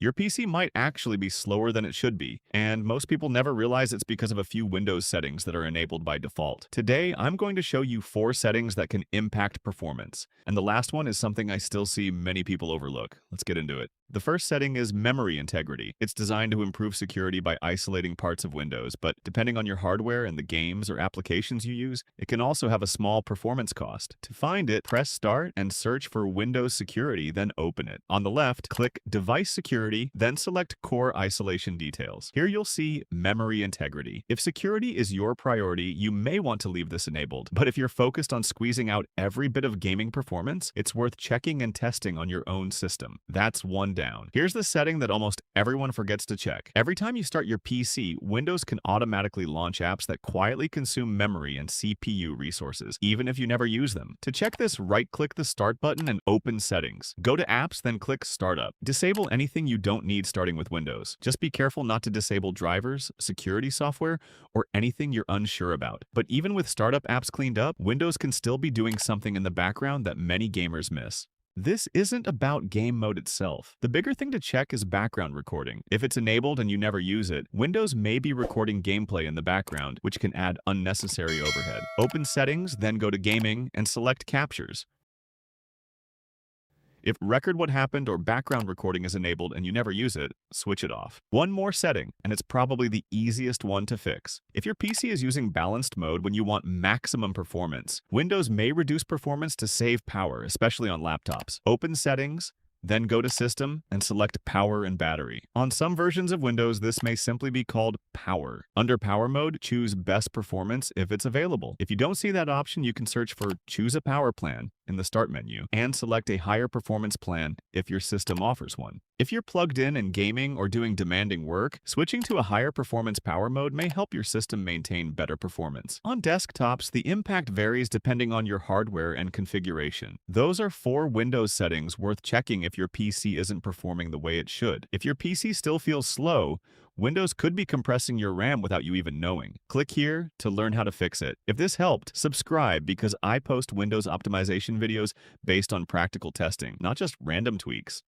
Your PC might actually be slower than it should be, and most people never realize it's because of a few Windows settings that are enabled by default. Today, I'm going to show you 4 settings that can impact performance, and the last one is something I still see many people overlook. Let's get into it. The first setting is memory integrity. It's designed to improve security by isolating parts of Windows, but depending on your hardware and the games or applications you use, it can also have a small performance cost. To find it, press Start and search for Windows Security, then open it. On the left, click Device Security, then select Core Isolation Details. Here you'll see Memory Integrity. If security is your priority, you may want to leave this enabled, but if you're focused on squeezing out every bit of gaming performance, it's worth checking and testing on your own system. That's one down. Here's the setting that almost everyone forgets to check. Every time you start your PC, Windows can automatically launch apps that quietly consume memory and CPU resources, even if you never use them. To check this, right-click the Start button and open Settings. Go to Apps, then click Startup. Disable anything you don't need starting with Windows. Just be careful not to disable drivers, security software, or anything you're unsure about. But even with startup apps cleaned up, Windows can still be doing something in the background that many gamers miss. This isn't about game mode itself. The bigger thing to check is background recording. If it's enabled and you never use it, Windows may be recording gameplay in the background, which can add unnecessary overhead. Open Settings, then go to Gaming, and select Captures. If Record What Happened or background recording is enabled and you never use it, switch it off. One more setting, and it's probably the easiest one to fix. If your PC is using balanced mode when you want maximum performance, Windows may reduce performance to save power, especially on laptops. Open Settings, then go to System and select Power and Battery. On some versions of Windows, this may simply be called Power. Under Power Mode, choose Best Performance if it's available. If you don't see that option, you can search for Choose a Power Plan in the Start menu and select a higher performance plan if your system offers one. If you're plugged in gaming or doing demanding work, switching to a higher performance power mode may help your system maintain better performance. On desktops, the impact varies depending on your hardware and configuration. Those are 4 Windows settings worth checking if your PC isn't performing the way it should. If your PC still feels slow, Windows could be compressing your RAM without you even knowing. Click here to learn how to fix it. If this helped, subscribe because I post Windows optimization videos based on practical testing, not just random tweaks.